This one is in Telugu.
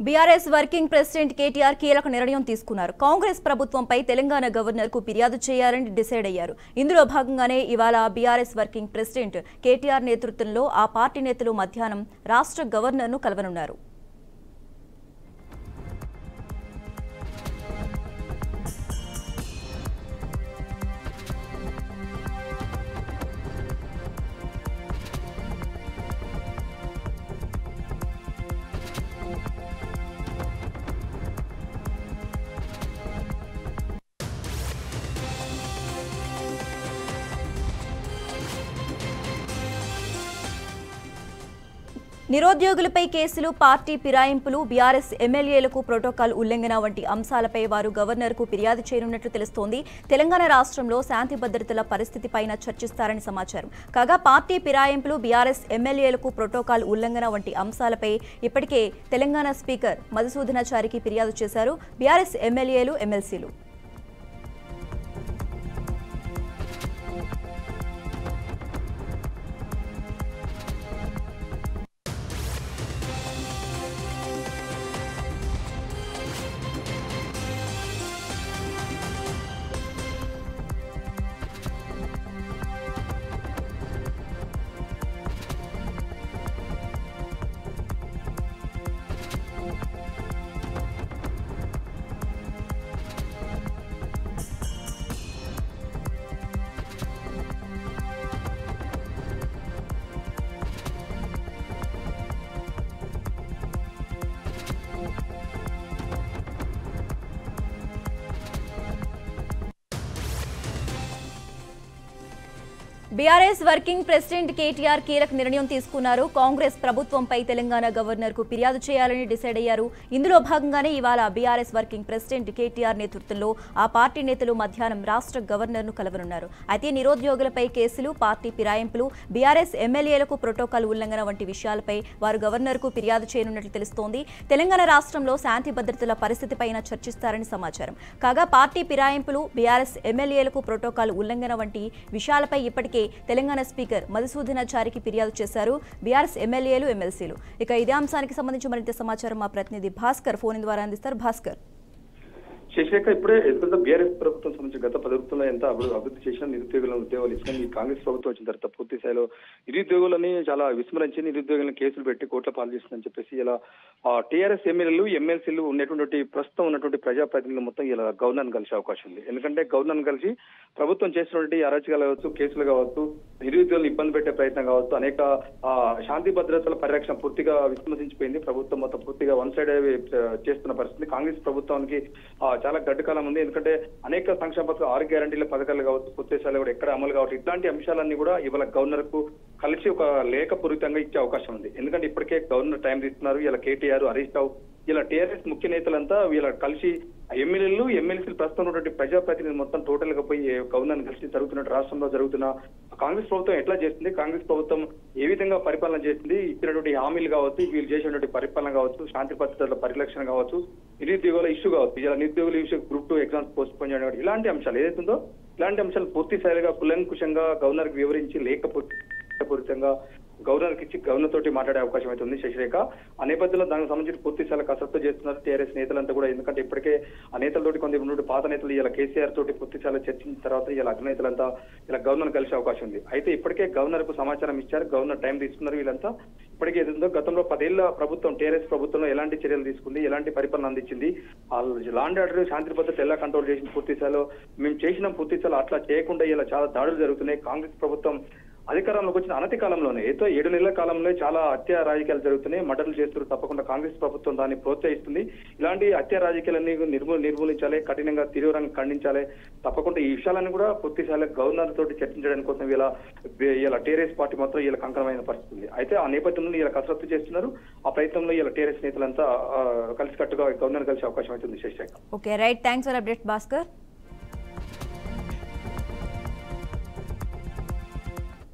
బీఆర్ఎస్ వర్కింగ్ ప్రెసిడెంట్ కేటీఆర్ కీలక నిర్ణయం తీసుకున్నారు. కాంగ్రెస్ ప్రభుత్వంపై తెలంగాణ గవర్నర్ కు ఫిర్యాదు చేయాలని డిసైడ్ అయ్యారు. ఇందులో భాగంగానే ఇవాళ బీఆర్ఎస్ వర్కింగ్ ప్రెసిడెంట్ కేటీఆర్ నేతృత్వంలో ఆ పార్టీ నేతలు మధ్యాహ్నం రాష్ట్ర గవర్నర్ ను కలవనున్నారు. నిరుద్యోగులపై కేసులు, పార్టీ ఫిరాయింపులు, బీఆర్ఎస్ ఎమ్మెల్యేలకు ప్రోటోకాల్ ఉల్లంఘన వంటి అంశాలపై వారు గవర్నర్కు ఫిర్యాదు చేయనున్నట్లు తెలుస్తోంది. తెలంగాణ రాష్ట్రంలో శాంతి భద్రతల పరిస్థితిపైన చర్చిస్తారని సమాచారం. కాగా పార్టీ ఫిరాయింపులు, బీఆర్ఎస్ ఎమ్మెల్యేలకు ప్రోటోకాల్ ఉల్లంఘన వంటి అంశాలపై ఇప్పటికే తెలంగాణ స్పీకర్ మధుసూదనాచారికి ఫిర్యాదు చేశారు బీఆర్ఎస్ ఎమ్మెల్యేలు, ఎమ్మెల్సీలు. బీఆర్ఎస్ వర్కింగ్ ప్రెసిడెంట్ కేటీఆర్ కీలక నిర్ణయం తీసుకున్నారు. కాంగ్రెస్ ప్రభుత్వంపై తెలంగాణ గవర్నర్ కు ఫిర్యాదు చేయాలని డిసైడ్ అయ్యారు. ఇందులో భాగంగానే ఇవాళ బీఆర్ఎస్ వర్కింగ్ ప్రెసిడెంట్ కేటీఆర్ నేతృత్వంలో ఆ పార్టీ నేతలు మధ్యాహ్నం రాష్ట్ర గవర్నర్ ను కలవనున్నారు. అయితే నిరుద్యోగులపై కేసులు, పార్టీ ఫిరాయింపులు, బీఆర్ఎస్ ఎమ్మెల్యేలకు ప్రోటోకాల్ ఉల్లంఘన వంటి విషయాలపై వారు గవర్నర్ కు ఫిర్యాదు చేయనున్నట్లు తెలుస్తోంది. తెలంగాణ రాష్ట్రంలో శాంతి భద్రతల పరిస్థితిపైన చర్చిస్తారని సమాచారం. కాగా పార్టీ ఫిరాయింపులు, బీఆర్ఎస్ ఎమ్మెల్యేలకు ప్రోటోకాల్ ఉల్లంఘన వంటి విషయాలపై ఇప్పటికే తెలంగాణ స్పీకర్ మధుసూదనాచారికి ఫిర్యాదు చేశారు బీఆర్ఎస్ ఎమ్మెల్యేలు, ఎమ్మెల్సీలు. ఇక ఇదే అంశానికి సంబంధించి మరింత సమాచారం మా ప్రతినిధి భాస్కర్ ఫోన్ ద్వారా అందిస్తారు. భాస్కర్, శశిరేఖ, ఇప్పుడే ఎంత బీఆర్ఎస్ ప్రభుత్వం సంబంధించి గత 10 రోజుల్లో ఎంత అభివృద్ధి చేసిన, నిరుద్యోగులను ఉద్యోగాలు ఇచ్చిన ఈ కాంగ్రెస్ ప్రభుత్వం వచ్చిన తర్వాత పూర్తి స్థాయిలో నిరుద్యోగులని చాలా విస్మరించి నిరుద్యోగులను కేసులు పెట్టి కోట్ల పాలు చేస్తుందని చెప్పేసి ఇలా టీఆర్ఎస్ ఎమ్మెల్యేలు, ఎమ్మెల్సీలు ఉన్నటువంటి ప్రస్తుతం ఉన్నటువంటి ప్రజాప్రతినిధులు మొత్తం ఇలా గవర్నర్ కలిసే అవకాశం ఉంది. ఎందుకంటే గవర్నర్ కలిసి ప్రభుత్వం చేసినటువంటి అరాచకాలు కావచ్చు, కేసులు కావచ్చు, నిరుద్యోగులు ఇబ్బంది పెట్టే ప్రయత్నం కావచ్చు, అనేక శాంతి భద్రతల పరిరక్షణ పూర్తిగా విస్మరించిపోయింది. ప్రభుత్వం మొత్తం పూర్తిగా వన్ సైడ్ చేస్తున్న పరిస్థితి కాంగ్రెస్ ప్రభుత్వానికి చాలా గడ్డు కాలం ఉంది. ఎందుకంటే అనేక సంక్షేమ పథకాలు, 6 గ్యారంటీల పథకాలు కావచ్చు, పూర్తిస్థాయిలో కూడా ఎక్కడ అమలు కావచ్చు, ఇట్లాంటి అంశాలన్నీ కూడా ఇవాళ గవర్నర్ కు కలిసి ఒక లేఖ పూరితంగా ఇచ్చే అవకాశం ఉంది. ఎందుకంటే ఇప్పటికే గవర్నర్ టైం తీస్తున్నారు. ఇలా కేటీఆర్, హరీష్ రావు, ఇలా టీఆర్ఎస్ ముఖ్య నేతలంతా వీళ్ళ కలిసి ఎమ్మెల్యేలు, ఎమ్మెల్సీలు ప్రస్తుతం ఉన్నటువంటి ప్రజాప్రతినిధులు మొత్తం టోటల్ గా పోయి గవర్నర్ కలిసి జరుగుతున్న రాష్ట్రంలో జరుగుతున్న కాంగ్రెస్ ప్రభుత్వం ఎట్లా చేస్తుంది, కాంగ్రెస్ ప్రభుత్వం ఏ విధంగా పరిపాలన చేస్తుంది, ఇచ్చినటువంటి హామీలు కావచ్చు, వీళ్ళు చేసినటువంటి పరిపాలన కావచ్చు, శాంతి భద్రతల పరిరక్షణ కావచ్చు, నిరుద్యోగుల ఇష్యూ కావచ్చు, ఇలా నిరుద్యోగుల issue group 2 exams post phone చేయడం, ఇలాంటి అంశాలు ఏదైతుందో ఇలాంటి అంశాలు పూర్తి స్థాయిగా కులంకుశంగా గవర్నర్ కి వివరించి లేఖపూరితంగా గవర్నర్ కి ఇచ్చి గవర్నర్ తోటి మాట్లాడే అవకాశం అయితే ఉంది. శశిరేఖ, ఆ నేపథ్యంలో దానికి సంబంధించి పూర్తి స్థాయిలో కసరత్తు చేస్తున్నారు టీఆర్ఎస్ నేతలంతా కూడా. ఎందుకంటే ఇప్పటికే ఆ నేతలతోటి కొంత పాత నేతలు ఇలా కేసీఆర్ తోటి పూర్తి స్థాయిలో చర్చించిన తర్వాత ఇలా అగ్నేతలంతా ఇలా గవర్నర్ కలిసే అవకాశం ఉంది. అయితే ఇప్పటికే గవర్నర్ కు సమాచారం ఇచ్చారు, గవర్నర్ టైం తీసుకున్నారు. వీళ్ళంతా ఇప్పటికే ఏదో గతంలో 10 ఏళ్ల ప్రభుత్వం టీఆర్ఎస్ ప్రభుత్వంలో ఎలాంటి చర్యలు తీసుకుంది, ఎలాంటి పరిపాలన అందించింది, లా అండ్ ఆర్డర్, శాంతి భద్రత ఎలా కంట్రోల్ చేసింది, పూర్తి స్థాయిలో మేము చేసిన పూర్తి స్థాయిలో అట్లా చేయకుండా ఇలా చాలా దాడులు జరుగుతున్నాయి. కాంగ్రెస్ ప్రభుత్వం అధికారంలోకి వచ్చిన అనతి కాలంలోనే, ఏదో 7 నెలల కాలంలో చాలా హత్య రాజకీయాలు జరుగుతున్నాయి, మర్డర్లు చేస్తున్నారు. తప్పకుండా కాంగ్రెస్ ప్రభుత్వం దాన్ని ప్రోత్సహిస్తుంది. ఇలాంటి హత్య రాజకీయాలన్నీ నిర్మూలించాలి, కఠినంగా తీవ్రంగా ఖండించాలి. తప్పకుండా ఈ విషయాలన్నీ కూడా పూర్తి స్థాయిలో గవర్నర్ తోటి చర్చించడానికి కోసం ఇలా టీఆర్ఎస్ పార్టీ మాత్రం ఇలా కంకణమైన పరిస్థితి. అయితే ఆ నేపథ్యంలో ఇలా కసరత్తు చేస్తున్నారు. ఆ ప్రయత్నంలో ఇలా టీఆర్ఎస్ నేతలంతా కలిసికట్టుగా గవర్నర్ కలిసే అవకాశం అవుతుంది. Shashirekha. Okay, right, thanks for update Bhaskar.